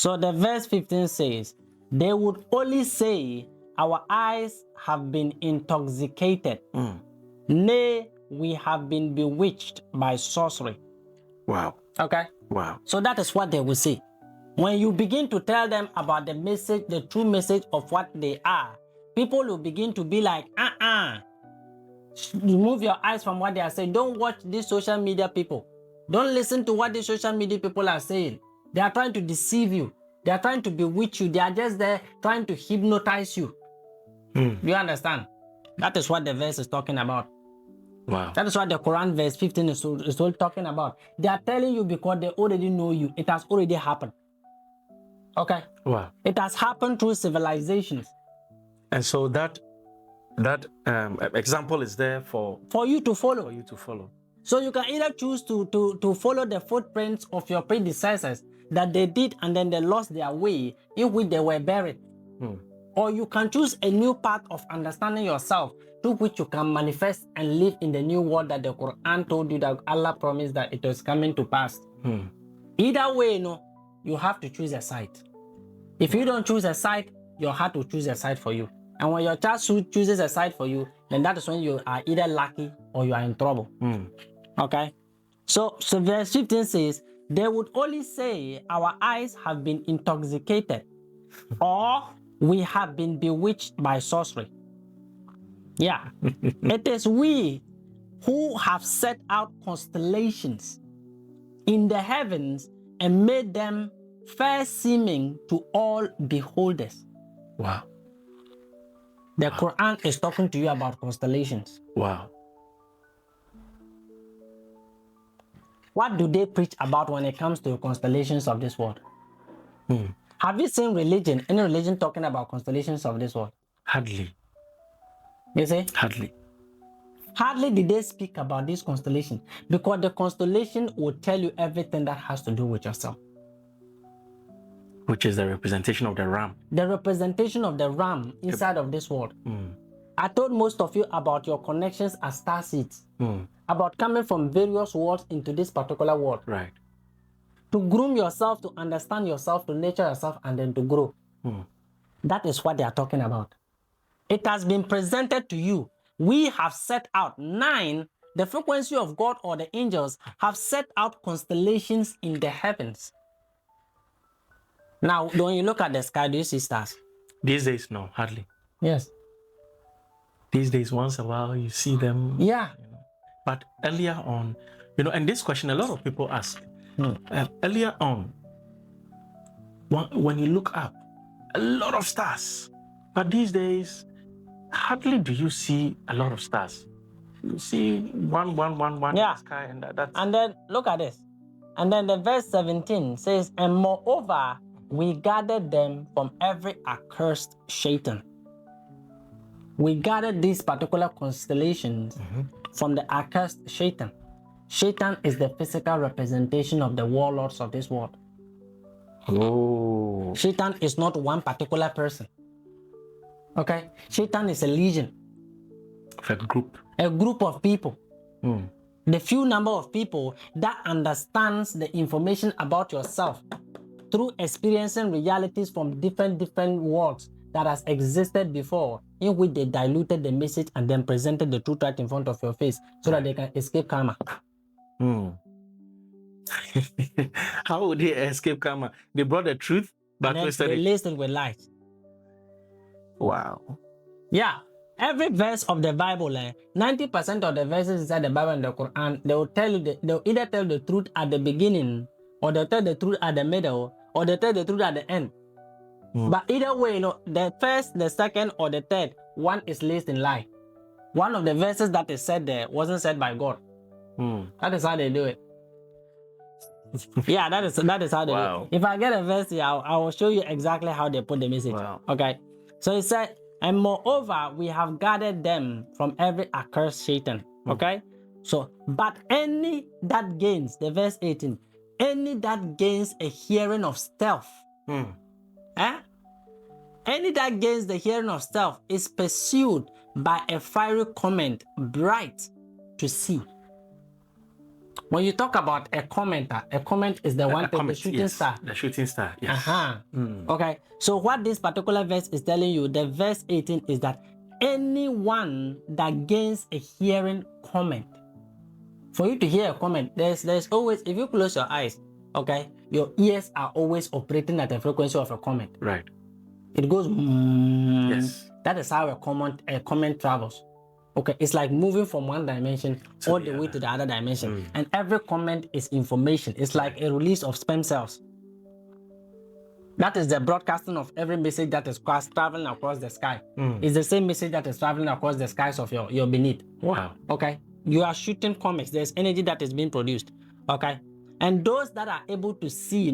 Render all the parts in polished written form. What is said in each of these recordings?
So the verse 15 says, they would only say, our eyes have been intoxicated. Nay, we have been bewitched by sorcery. Wow. Okay? Wow. So that is what they will say. When you begin to tell them about the message, the true message of what they are, people will begin to be like, remove your eyes from what they are saying. Don't watch these social media people. Don't listen to what these social media people are saying. They are trying to deceive you. They are trying to bewitch you. They are just there trying to hypnotize you. Do you understand? That is what the verse is talking about. Wow. That is what the Quran verse 15 is all talking about. They are telling you because they already know you. It has already happened. Okay? Wow. It has happened through civilizations. And so that example is there for you to follow. For you to follow. So you can either choose to follow the footprints of your predecessors that they did and then they lost their way in which they were buried. Or you can choose a new path of understanding yourself through which you can manifest and live in the new world that the Quran told you that Allah promised that it was coming to pass. Either way, you have to choose a side. If you don't choose a side, your heart will choose a side for you. And when your child chooses a side for you, then that is when you are either lucky or you are in trouble. Okay? So verse 15 says, they would only say, our eyes have been intoxicated or we have been bewitched by sorcery. Yeah. It is we who have set out constellations in the heavens and made them fair seeming to all beholders. Wow. The Quran is talking to you about constellations. Wow. What do they preach about when it comes to constellations of this world? Have you seen any religion talking about constellations of this world? Hardly. You see? Hardly. Hardly did they speak about this constellation, because the constellation will tell you everything that has to do with yourself. Which is the representation of the ram. The representation of the ram inside of this world. I told most of you about your connections as star seeds. About coming from various worlds into this particular world. Right. To groom yourself, to understand yourself, to nurture yourself, and then to grow. That is what they are talking about. It has been presented to you. We have set out 9, the frequency of God or the angels have set out constellations in the heavens. Now, when you look at the sky, do you see stars? These days, no, hardly. Yes. These days, once a while, you see them. Yeah. But earlier on, and this question a lot of people ask. Earlier on, when you look up, a lot of stars. But these days, hardly do you see a lot of stars. You see one in the sky, and that's... And then, look at this. And then the verse 17 says, and moreover, we gathered them from every accursed Satan. We gathered these particular constellations from the accursed Satan. Satan is the physical representation of the warlords of this world. Oh. Satan is not one particular person. Okay? Satan is a legion. A group. A group of people. The few number of people that understands the information about yourself through experiencing realities from different worlds that has existed before, in which they diluted the message and then presented the truth right in front of your face so that they can escape karma. How would they escape karma? They brought the truth, but they laced it with lies. Wow. Yeah. Every verse of the Bible, 90% of the verses inside the Bible and the Quran, they will tell you, they'll either tell the truth at the beginning, or they'll tell the truth at the middle, or they'll tell the truth at the end. But either way, the first, the second, or the third, one is laced in lie. One of the verses that is said there wasn't said by God. That is how they do it. Yeah, that is how they do it. If I get a verse here, I will show you exactly how they put the message. Okay. So it said, and moreover, we have gathered them from every accursed Satan. Okay? So, but any that gains, the verse 18, any that gains a hearing of stealth, any that gains the hearing of stealth is pursued by a fiery comment bright to see. When you talk about a commenter, a comment is the one thing, the shooting star. The shooting star, yes. Okay, so what this particular verse is telling you, the verse 18 is that anyone that gains a hearing comment, for you to hear a comment, there's always, if you close your eyes, okay, your ears are always operating at the frequency of a comment. Right. It goes, yes. That is how a comment travels. Okay, it's like moving from one dimension all the way to the other dimension. And every comment is information. It's like a release of sperm cells. That is the broadcasting of every message that is traveling across the sky. It's the same message that is traveling across the skies of your beneath. Wow. Okay, you are shooting comets. There's energy that is being produced. Okay, and those that are able to see,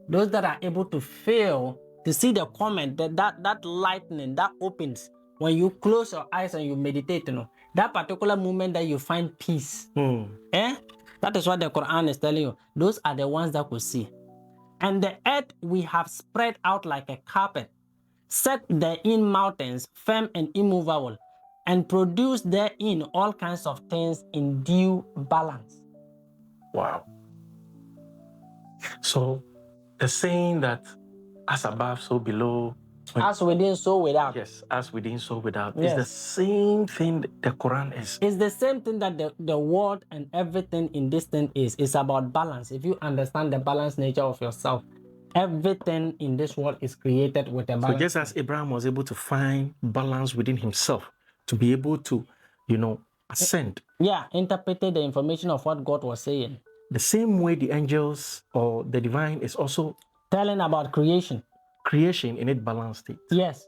those that are able to feel, to see the comment, that lightning that opens when you close your eyes and you meditate, that particular moment that you find peace. That is what the Quran is telling you. Those are the ones that could see. And the earth we have spread out like a carpet, set therein mountains, firm and immovable, and produce therein all kinds of things in due balance. Wow. So the saying that as above, so below. As within, so without. Yes, as within, so without. Yes. It's the same thing the Quran is. It's the same thing that the world and everything in this thing is. It's about balance. If you understand the balanced nature of yourself, everything in this world is created with a balance. So just as Abraham was able to find balance within himself, to be able to, ascend. Yeah, interpreted the information of what God was saying. The same way the angels or the divine is also telling about creation. Creation in its balanced state. Yes.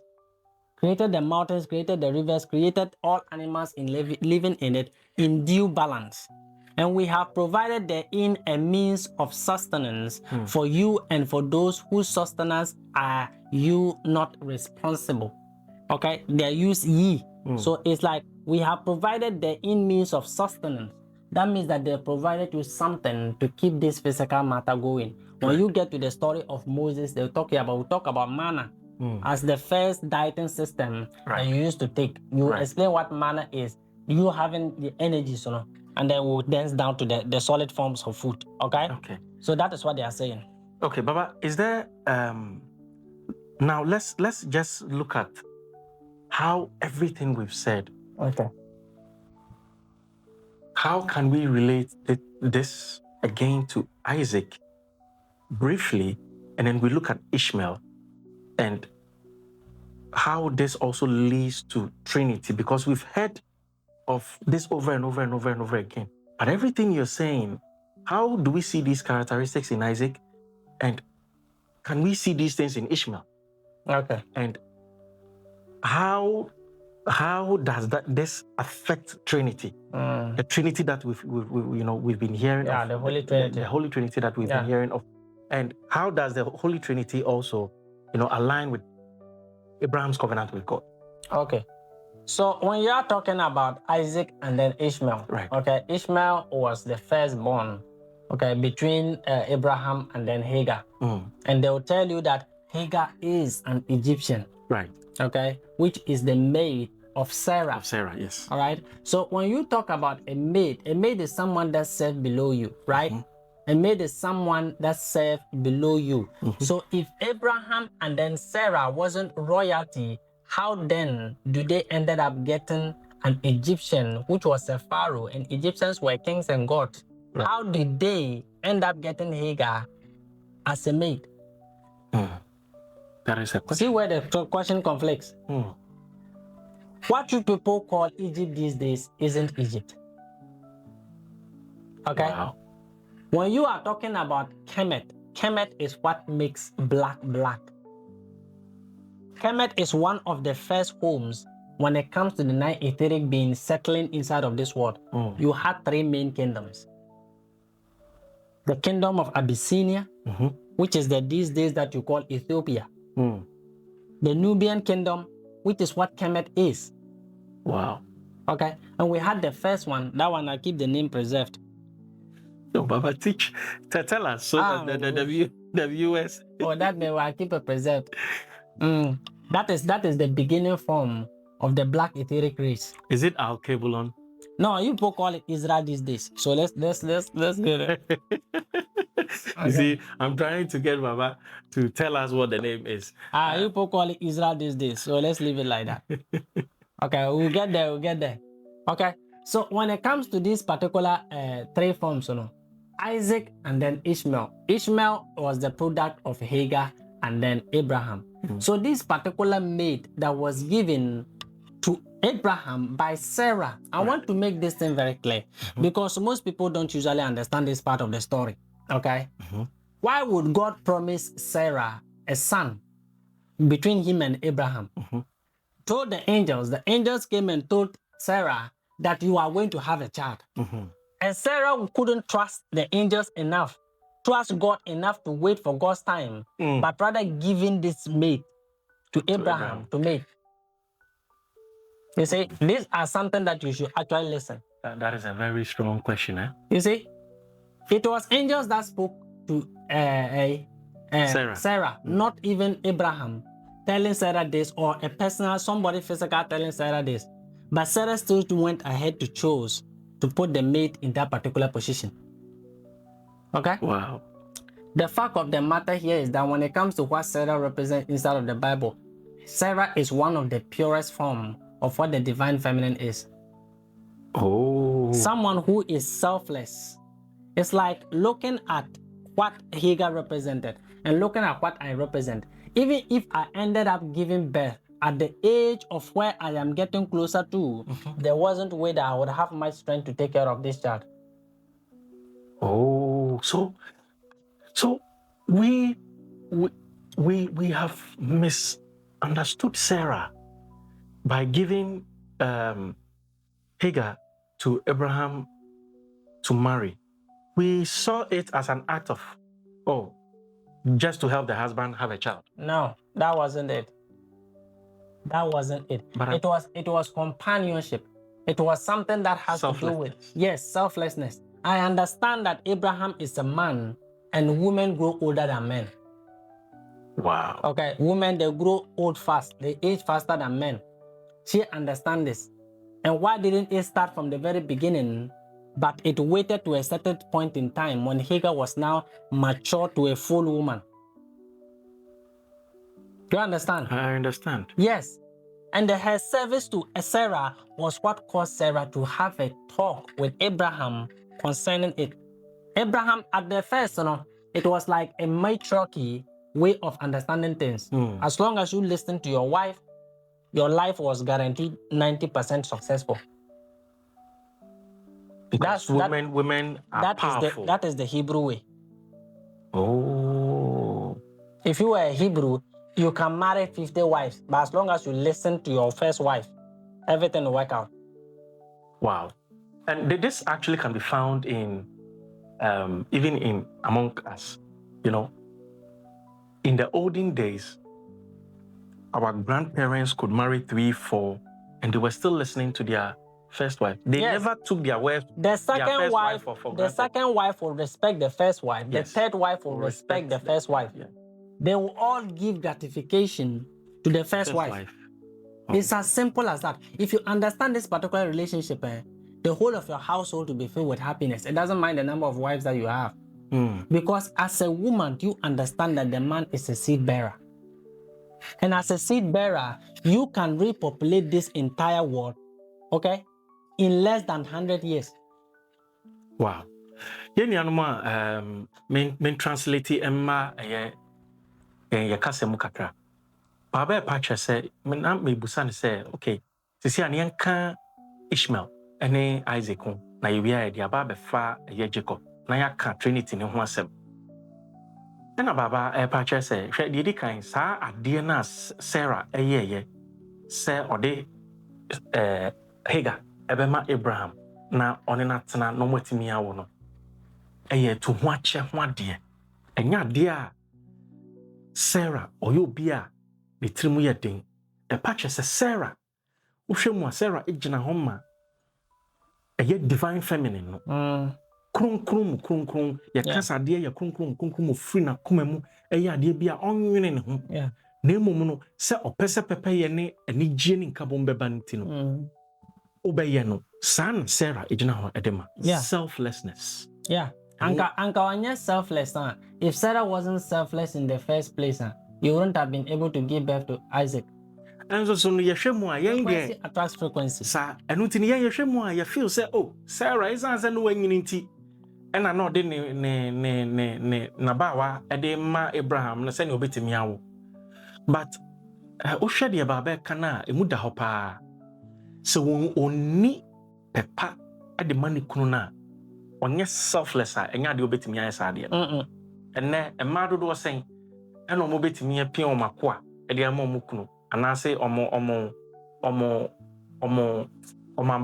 Created the mountains, created the rivers, created all animals living in it in due balance. And we have provided therein a means of sustenance for you and for those whose sustenance are you not responsible. Okay? They use ye. So it's like we have provided therein means of sustenance. That means that they provided you something to keep this physical matter going. When you get to the story of Moses, we talk about manna as the first dieting system that you used to take. You explain what manna is. You having the energies, and then we'll dance down to the solid forms of food. Okay? Okay. So that is what they are saying. Okay, Baba, is there now let's just look at how everything we've said. Okay. How can we relate this again to Isaac briefly, and then we look at Ishmael and how this also leads to Trinity, because we've heard of this over and over and over and over again. But everything you're saying, how do we see these characteristics in Isaac, and can we see these things in Ishmael? Okay. And how does this affect Trinity? The Trinity that we've been hearing of. The Holy Trinity. The Holy Trinity that we've been hearing of. And how does the Holy Trinity also, align with Abraham's covenant with God? Okay. So when you are talking about Isaac and then Ishmael, right? Okay, Ishmael was the firstborn, okay, between Abraham and then Hagar, and they will tell you that Hagar is an Egyptian, right? Okay, which is the maid of Sarah. Of Sarah, yes. All right. So when you talk about a maid is someone that serves below you, right? A maid is someone that serves below you. So if Abraham and then Sarah wasn't royalty, how then do they ended up getting an Egyptian, which was a pharaoh, and Egyptians were kings and gods? Right. How did they end up getting Hagar as a maid? That is a question. See where the question conflicts. What you people call Egypt these days isn't Egypt. Okay? Wow. When you are talking about Kemet, Kemet is what makes black black. Kemet is one of the first homes when it comes to the 9 etheric beings settling inside of this world. You had 3 main kingdoms. The kingdom of Abyssinia, which is these days that you call Ethiopia. The Nubian kingdom, which is what Kemet is. Wow. Okay, and we had the first one. That one I keep the name preserved. No, Baba, tell us so that the viewers. Oh, that may I keep it preserved. That is the beginning form of the black etheric race. Is it Al-Kabulon? No, you people call it Israel these days. So let's get it. You see, I'm trying to get Baba to tell us what the name is. You people call it Israel these days. So let's leave it like that. Okay, we'll get there. Okay, so when it comes to these particular three forms, Isaac and then Ishmael. Ishmael was the product of Hagar and then Abraham. So this particular maid that was given to Abraham by Sarah, I want to make this thing very clear because most people don't usually understand this part of the story. Okay, why would God promise Sarah a son between him and Abraham? Told the angels came and told Sarah that you are going to have a child. And Sarah couldn't trust the angels enough, trust God enough to wait for God's time, but rather giving this maid to Abraham to make. You see, these are something that you should actually listen. That is a very strong question, eh? You see, it was angels that spoke to Sarah, not even Abraham telling Sarah this, or a personal, somebody physical telling Sarah this. But Sarah still went ahead to choose to put the maid in that particular position. Okay? Wow. The fact of the matter here is that when it comes to what Sarah represents inside of the Bible, Sarah is one of the purest form of what the divine feminine is. Oh. Someone who is selfless. It's like looking at what Hagar represented and looking at what I represent. Even if I ended up giving birth at the age of where I am getting closer to, there wasn't a way that I would have much strength to take care of this child. Oh, so we have misunderstood Sarah by giving Hagar to Abraham to marry. We saw it as an act of, just to help the husband have a child. No, that wasn't it. That wasn't it. But it was companionship. It was something that has to do with selflessness. I understand that Abraham is a man and women grow older than men. Wow. Okay, women, they grow old fast. They age faster than men. She understands this. And why didn't it start from the very beginning, but it waited to a certain point in time when Hagar was now mature to a full woman? Do you understand? I understand. Yes. And her service to Sarah was what caused Sarah to have a talk with Abraham concerning it. Abraham, at the first, it was like a matriarchy way of understanding things. As long as you listen to your wife, your life was guaranteed 90% successful. Because women are powerful. That is the Hebrew way. Oh. If you were a Hebrew, you can marry 50 wives, but as long as you listen to your first wife, everything will work out. Wow. And this actually can be found in, even in among us, In the olden days, our grandparents could marry 3, 4, and they were still listening to their first wife. They never took their wife. The second wife, for the granted. second wife will respect the first wife. Yes. The third wife will respect the first wife. Yeah. They will all give gratification to the first wife. Oh. It's as simple as that. If you understand this particular relationship, the whole of your household will be filled with happiness. It doesn't mind the number of wives that you have. Because as a woman, you understand that the man is a seed bearer. And as a seed bearer, you can repopulate this entire world, okay, in less than 100 years. Wow. Men translate Emma Yakasemu kakra. Baba Pacha say, me busan say, okay, Sisi Anyanka Ishmael, and Isaac, na yibia the Baba fa Jacob, na yaka Trinity in Oneself. And a Baba Pacha say, Shady kind, sa Adiana Sarah, say or de Hagar, Ebema Abraham, na onenatana no mwetimi awo no. To watch one dear. And ya dear Sarah or you be a the trimuya ding. A patch says Sarah. Ushemwa Sarah ejina homa. A yet divine feminine. Krum. Ya cancer dear ya krum free na kumemu. A ya dear be a on home. Yeah. Nemo mono se o pesa pepe ye ne ani jeni kabombe bantino. Obeyeno. Son Sarah, edema. Yeah. Selflessness. Yeah. Anka Wanya selfless. If Sarah wasn't selfless in the first place, you wouldn't have been able to give birth to Isaac. And so no yeshemu a yen Frequency attracts frequency. Sa enu ti yen yeshemu a ye feel say oh Sarah is answer no wanyini nti ena no de ne na bawa e de ma Abraham na say ne obetimi awo. But ohwe de baba kana emu da hopa. So oni pepa e de mani kunu na onye selfless a enya de obetimi ayesa de. Enne emma dodo sen ena omo betimi apia o makoa e de ama omo kunu anase omo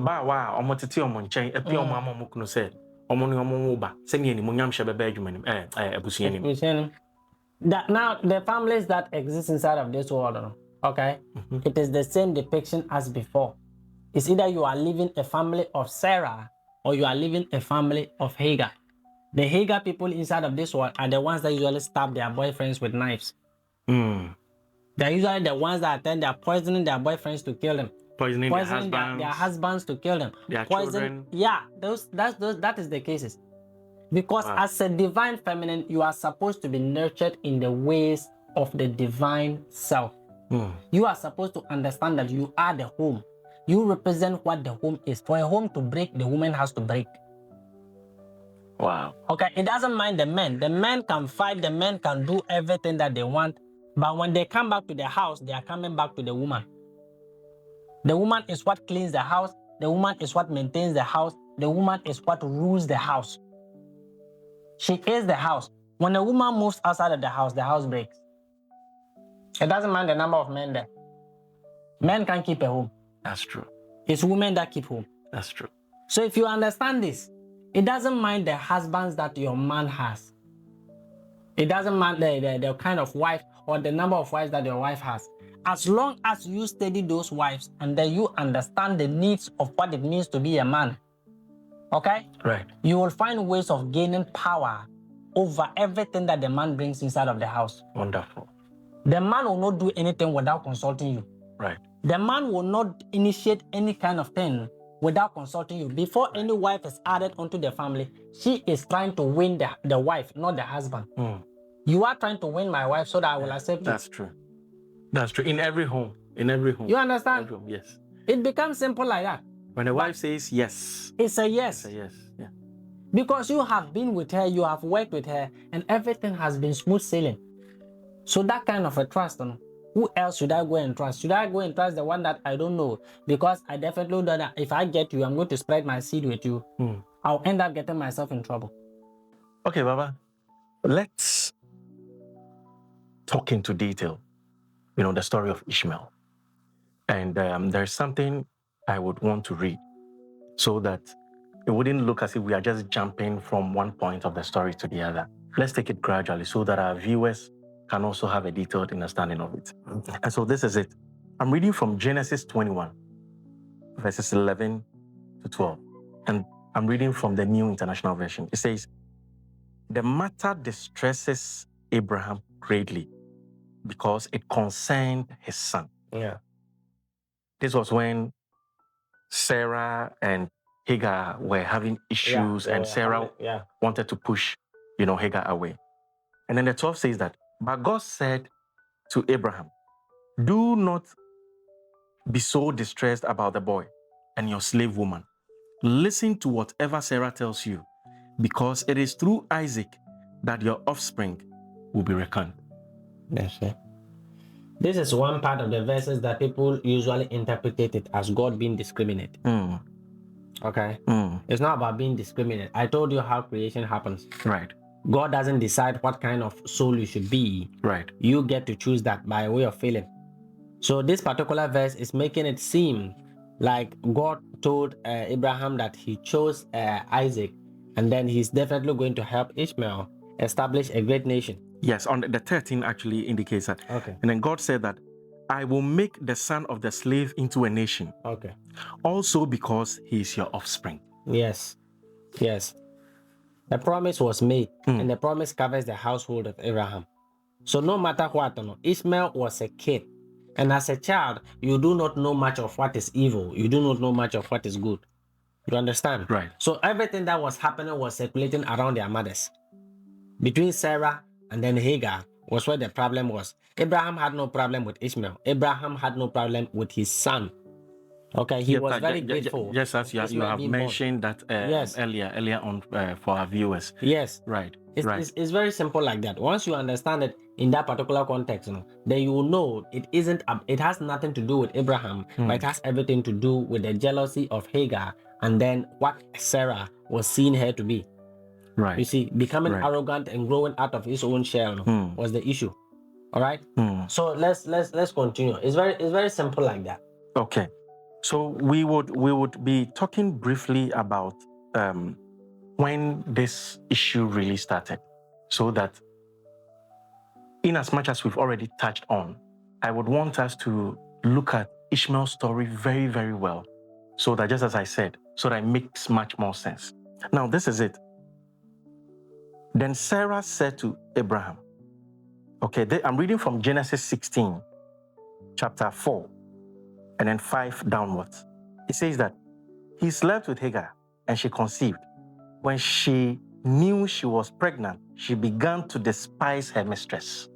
bawa omo tete omo nchen apia omo ama omo kunu se omo ne omo ba se ne ni munyam hye beba adwuma nim abusuya nim. That now the families that exist inside of this world, okay, it is the same depiction as before. It's either you are living a family of Sarah or you are living a family of Hagar. The Hagar people inside of this world are the ones that usually stab their boyfriends with knives. They're usually the ones that they're poisoning their boyfriends to kill them. Poisoning their husbands to kill them. Their children. Yeah, that is the cases. Because as a divine feminine, you are supposed to be nurtured in the ways of the divine self. You are supposed to understand that you are the home. You represent what the home is. For a home to break, the woman has to break. Wow. Okay, it doesn't mind the men. The men can fight, the men can do everything that they want. But when they come back to the house, they are coming back to the woman. The woman is what cleans the house. The woman is what maintains the house. The woman is what rules the house. She is the house. When a woman moves outside of the house breaks. It doesn't mind the number of men there. Men can't keep a home. That's true. It's women that keep home. That's true. So if you understand this, it doesn't mind the husbands that your man has. It doesn't mind the kind of wife or the number of wives that your wife has. As long as you study those wives and then you understand the needs of what it means to be a man, okay? Right. You will find ways of gaining power over everything that the man brings inside of the house. Wonderful. The man will not do anything without consulting you. Right. The man will not initiate any kind of thing without consulting you. Before any wife is added onto the family, she is trying to win the wife, not the husband. You are trying to win my wife so that I will accept you. That's true. That's true. In every home. In every home. You understand? Every home, yes. It becomes simple like that. When the wife says yes. It's a yes. It's a yes. Yeah. Because you have been with her, you have worked with her, and everything has been smooth sailing. So that kind of a trust, who else should I go and trust? Should I go and trust the one that I don't know? Because I definitely know that if I get you, I'm going to spread my seed with you. I'll end up getting myself in trouble. Okay, Baba. Let's talk into detail, the story of Ishmael. And there's something I would want to read so that it wouldn't look as if we are just jumping from one point of the story to the other. Let's take it gradually so that our viewers can also have a detailed understanding of it. And so this is it. I'm reading from Genesis 21, verses 11 to 12. And I'm reading from the New International Version. It says, "The matter distresses Abraham greatly because it concerned his son." Yeah. This was when Sarah and Hagar were having issues, and Sarah wanted to push, Hagar away. And then the 12 says that, "But God said to Abraham, do not be so distressed about the boy and your slave woman. Listen to whatever Sarah tells you, because it is through Isaac that your offspring will be reckoned." Yes, sir. This is one part of the verses that people usually interpret it as God being discriminate. Okay? It's not about being discriminate. I told you how creation happens. Right. God doesn't decide what kind of soul you should be. Right. You get to choose that by way of feeling. So this particular verse is making it seem like God told Abraham that he chose Isaac, and then he's definitely going to help Ishmael establish a great nation. Yes, on the 13 actually indicates that. Okay. And then God said that, "I will make the son of the slave into a nation." Okay. Also because he is your offspring. Yes. Yes. The promise was made, and the promise covers the household of Abraham. So no matter what, Ishmael was a kid. And as a child, you do not know much of what is evil. You do not know much of what is good. You understand? Right. So everything that was happening was circulating around their mothers. Between Sarah and then Hagar was where the problem was. Abraham had no problem with Ishmael. Abraham had no problem with his son. Okay, he was very grateful. Just as you Ishmael have being born. mentioned that Yes. earlier on for our viewers. Yes. Right. It's very simple like that. Once you understand it in that particular context, then you will know it has nothing to do with Abraham, but it has everything to do with the jealousy of Hagar and then what Sarah was seeing her to be. Right. You see, becoming arrogant and growing out of his own shell was the issue. All right. So let's continue. It's very simple like that. Okay. So we would be talking briefly about when this issue really started, so that in as much as we've already touched on, I would want us to look at Ishmael's story very, very well, so that just as I said, so that it makes much more sense. Now, this is it. Then Sarah said to Abraham, okay, I'm reading from Genesis 16, chapter 4, and then 5 downwards. It says that he slept with Hagar, and she conceived. When she knew she was pregnant, she began to despise her mistress.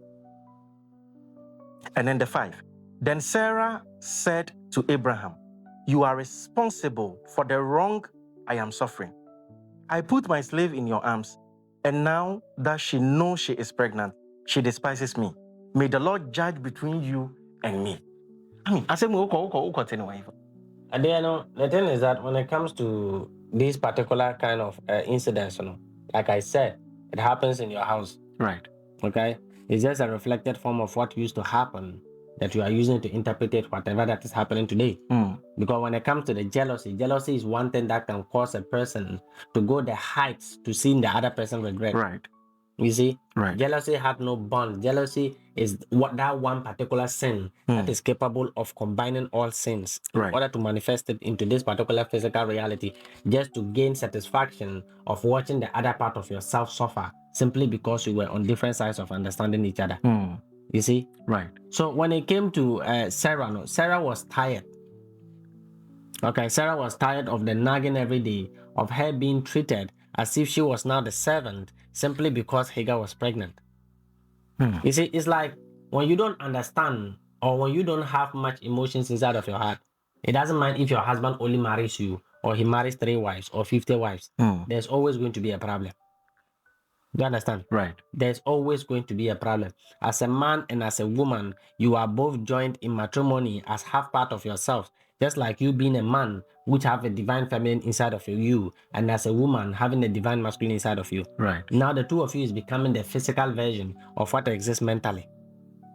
And then the 5. Then Sarah said to Abraham, you are responsible for the wrong I am suffering. I put my slave in your arms, and now that she knows she is pregnant, she despises me. May the Lord judge between you and me. I mean, I said, And then, the thing is that when it comes to these particular kind of incidents, like I said, it happens in your house. Right. Okay? It's just a reflected form of what used to happen that you are using to interpret whatever that is happening today. Because when it comes to the jealousy is one thing that can cause a person to go the heights to seeing the other person regret. Right. You see? Right. Jealousy had no bond. Jealousy is what that one particular sin that is capable of combining all sins in order to manifest it into this particular physical reality, just to gain satisfaction of watching the other part of yourself suffer simply because you were on different sides of understanding each other. You see? Right. So when it came to Sarah, Sarah was tired. Okay, Sarah was tired of the nagging every day, of her being treated as if she was now the servant simply because Hagar was pregnant. You see, it's like when you don't understand or when you don't have much emotions inside of your heart, it doesn't mind if your husband only marries you or he marries 3 wives or 50 wives. There's always going to be a problem. Do you understand? Right. There's always going to be a problem. As a man and as a woman, you are both joined in matrimony as half part of yourself. Just like you being a man, which have a divine feminine inside of you, and as a woman having a divine masculine inside of you. Right. Now the two of you is becoming the physical version of what exists mentally.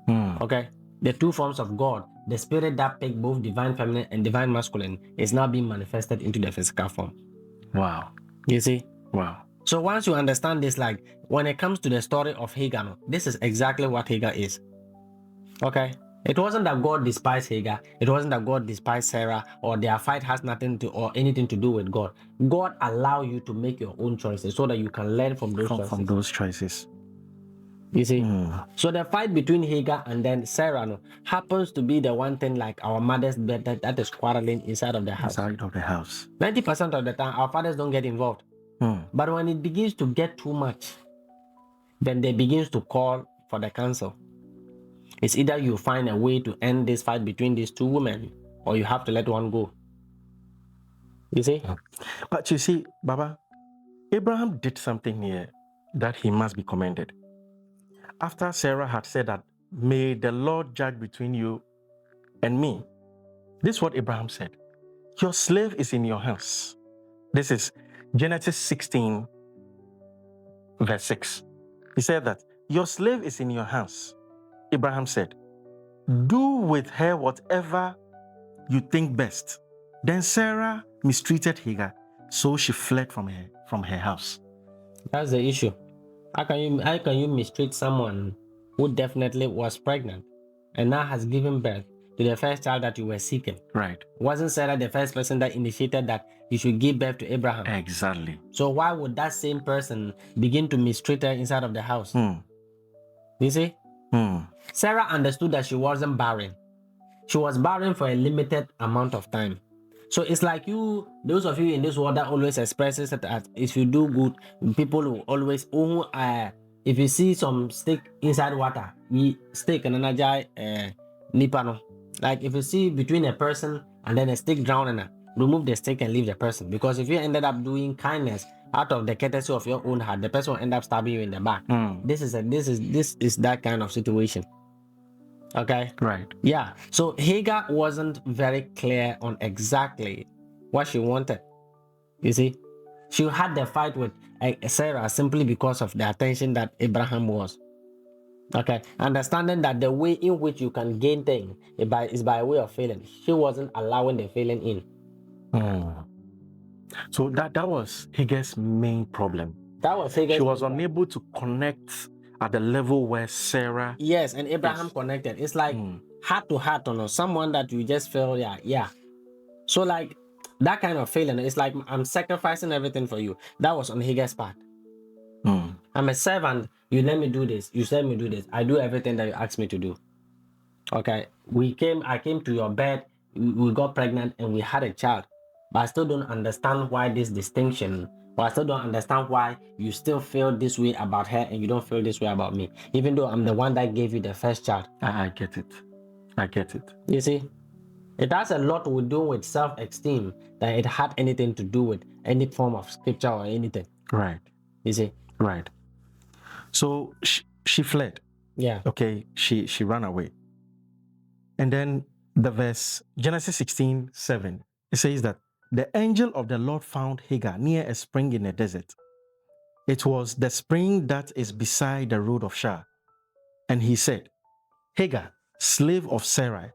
Okay? The two forms of God, the spirit that picked both divine feminine and divine masculine, is now being manifested into the physical form. Wow. You see? Wow. So once you understand this, like when it comes to the story of Hagar, this is exactly what Hagar is. Okay? It wasn't that God despised Hagar. It wasn't that God despised Sarah, or their fight has nothing to or anything to do with God. God allow you to make your own choices so that you can learn from those choices. You see? So the fight between Hagar and then Sarah happens to be the one thing like our mothers that is quarreling inside of the house. 90% of the time, our fathers don't get involved. But when it begins to get too much, then they begins to call for the council. It's either you find a way to end this fight between these two women, or you have to let one go. You see? But you see, Baba, Abraham did something here that he must be commended. After Sarah had said that, may the Lord judge between you and me, this is what Abraham said. Your slave is in your hands. This is Genesis 16, verse 6. He said that, your slave is in your hands. Abraham said, do with her whatever you think best. Then Sarah mistreated Hagar, so she fled from her house. That's the issue. How can you mistreat someone who definitely was pregnant and now has given birth to the first child that you were seeking? Right. Wasn't Sarah the first person that initiated that you should give birth to Abraham? Exactly. So why would that same person begin to mistreat her inside of the house? You see? Sarah understood that she wasn't barren. She was barren for a limited amount of time. So it's like those of you in this world that always expresses that if you do good, people will always, if you see some stick inside water, we stick and another nipa no. Like if you see between a person and then a stick drowning, remove the stick and leave the person. Because if you ended up doing kindness out of the courtesy of your own heart, the person will end up stabbing you in the back. This is that kind of situation. Okay. Right. Yeah. So Hagar wasn't very clear on exactly what she wanted. You see, she had the fight with Sarah simply because of the attention that Abraham was. Okay. Understanding that the way in which you can gain things is by way of failing. She wasn't allowing the failing in. So that was Hagar's main problem. That was Hagar's She was main unable to connect at the level where Sarah. Yes, and Abraham Yes. connected. It's like heart to heart, someone that you just feel, yeah. So like that kind of feeling, it's like I'm sacrificing everything for you. That was on Hagar's part. I'm a servant. You let me do this. You let me do this. I do everything that you asked me to do. Okay. I came to your bed. We got pregnant and we had a child. But I still don't understand why this distinction. Or I still don't understand why you still feel this way about her and you don't feel this way about me. Even though I'm the one that gave you the first child. I get it. You see? It has a lot to do with self-esteem than it had anything to do with any form of scripture or anything. Right. You see? Right. So she fled. Yeah. Okay. She ran away. And then the verse, Genesis 16:7, it says that the angel of the Lord found Hagar near a spring in the desert. It was the spring that is beside the road of Shur. And he said, Hagar, slave of Sarai,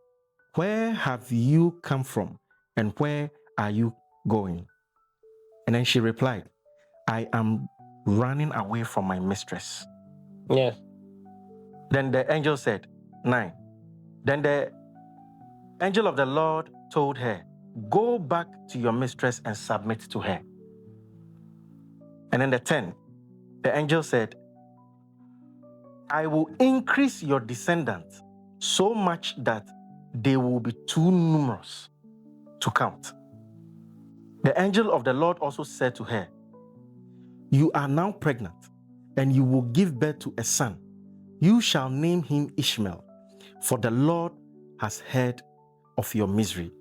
where have you come from and where are you going? And then she replied, I am running away from my mistress. Yes. Then the angel said, 9. Then the angel of the Lord told her, go back to your mistress and submit to her. And then the 10, the angel said, I will increase your descendants so much that they will be too numerous to count. The angel of the Lord also said to her, you are now pregnant, and you will give birth to a son. You shall name him Ishmael, for the Lord has heard of your misery.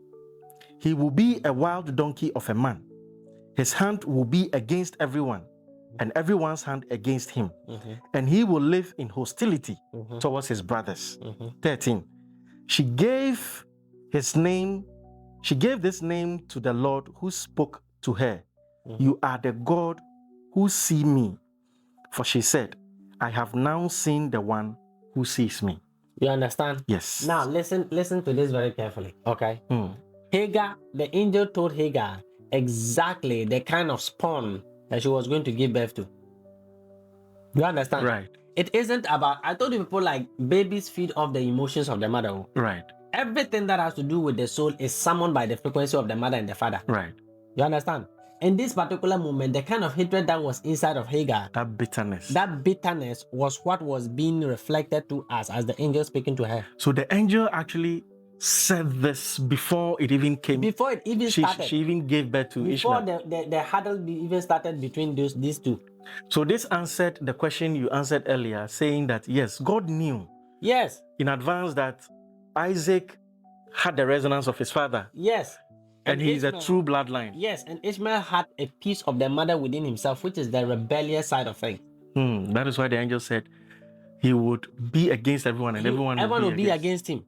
He will be a wild donkey of a man. His hand will be against everyone, and everyone's hand against him. And he will live in hostility towards his brothers. 13. She gave this name to the Lord who spoke to her. You are the God who see me. For she said, I have now seen the one who sees me. You understand? Yes. Now listen to this very carefully. Okay. Hagar, the angel told Hagar exactly the kind of spawn that she was going to give birth to. You understand? Right. It isn't about, I told you people like babies feed off the emotions of the mother. Right. Everything that has to do with the soul is summoned by the frequency of the mother and the father. Right. You understand? In this particular moment, the kind of hatred that was inside of Hagar, That bitterness was what was being reflected to us as the angel speaking to her. So the angel actually said this before it even came. Before it even started. She even gave birth to Ishmael. Ishmael. Before the hurdle even started between these two. So this answered the question you answered earlier, saying that yes, God knew in advance that Isaac had the resonance of his father. Yes. And he is a true bloodline. Yes, and Ishmael had a piece of the mother within himself, which is the rebellious side of things. That is why the angel said he would be against everyone and everyone would be against him.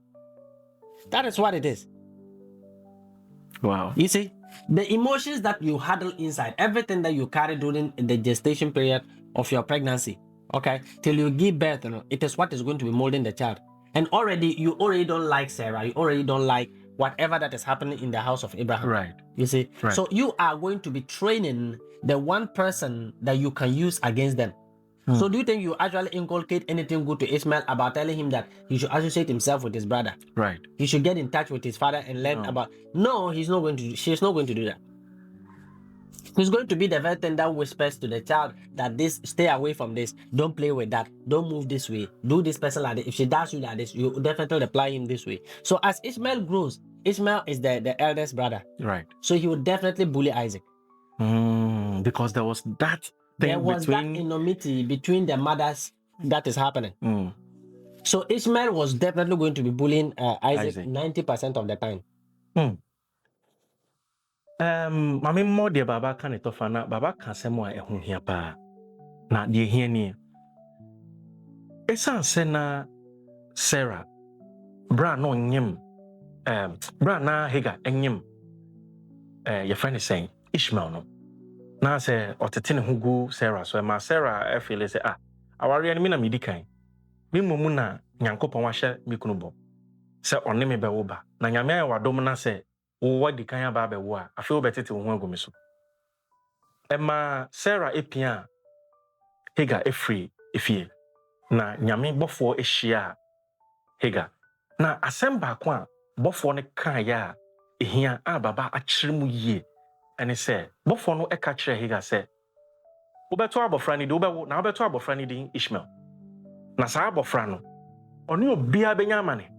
That is what it is. Wow. You see, the emotions that you handle inside, everything that you carry during the gestation period of your pregnancy, okay, till you give birth, it is what is going to be molding the child. And you already don't like Sarah. You already don't like whatever that is happening in the house of Abraham. Right. You see? Right. So you are going to be training the one person that you can use against them. So do you think you actually inculcate anything good to Ishmael about telling him that he should associate himself with his brother? Right. He should get in touch with his father and learn about... No, she's not going to do that. He's going to be the very thing that whispers to the child that stay away from this, don't play with that, don't move this way, do this person like this. If she does you like this, you definitely apply him this way. So as Ishmael grows, Ishmael is the eldest brother. Right. So he would definitely bully Isaac. Because there was that thing There was between... that enmity between the mothers that is happening. Mm. So Ishmael was definitely going to be bullying Isaac 90% of the time. Mami more de baba kan etofa na baba kan semo a ehu hia pa. Na de hia ni. Esan se na Sarah bra no nyim bra na Hagar enyim your friend is saying Ishmael no. Na se otete ne ho gu Sarah so ma Sarah feel say aware ni na medi kan. Me momu na Nyankopon wa hye me kunu bo. Se one me be wo ba. Na nyame ya wadom na se wo di kan aba be wo a afi wo betete wo ho agumi so. Emma Sarah epia Hagar efree efie na nyame bofo ehia Hagar na asem ba ko a bofo ne kan ya ehia baba akyere mu yie ene se bofo no eka kyere Hagar se wo beto abofra ni de wo bewo na wo beto abofra ni din Ishmael na sa abofra no oni obia benya amane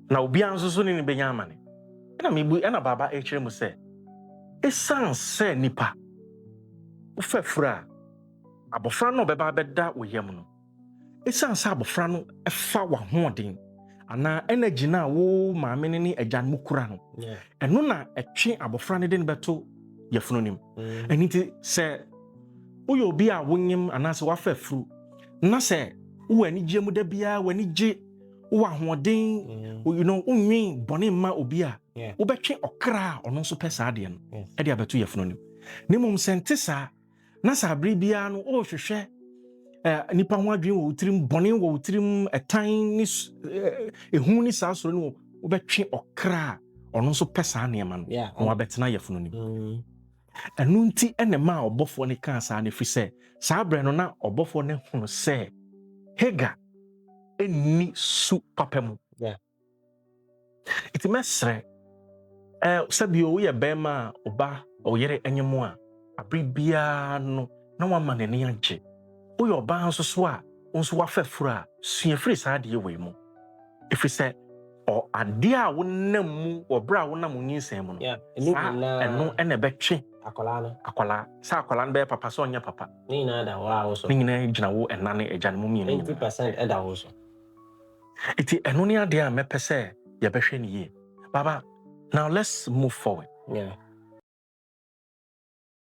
na obia nsoso ni benya amane ena mebu ena baba ekyere mu se esan se nipa wo fafura abofra no beba beda wo yam no esan sa abofra no efa wa hoɔden ana energy na wo maame ne ne agyan mu kura no eno na etwe abofra ne de ne beto yafunu nim eniti se wo yo bi a wonyim ana se wa fafuru na se wo ani gye mu da bia wani gye wo ahoɔden you know unwi bone ma obi a wo betwe okra ono so pesa de no e de abeto yafunu nim nemum sente sa na sa abri bia no o hwehwɛ nipa ho adwen wo tirim bone wo tirim etan ni ehu ni sa soro ni wo betwe okra ono so pesa ne ma no wo abetena yafunu nim enu nti ene ma obofo ne kan sa ne fi se sa abre no na obofo ne hunu se Hagar eni su papemu iti mesre sabio wo ye bema oba oyere enyemo a abri bia no na wa ma ne anje wo ye oba nso so a nso wa fafura sua firi sa de we mu ifi se o ade a wo nam mu obra wo nam nyinsem mu no eno ene betwe akola sa akola no be papa so onya papa ni na da wa so ni na gina wo enane agya mu mi 80% eda wo so iti eno ni ade a mepese ye behwe ni ye baba now let's move forward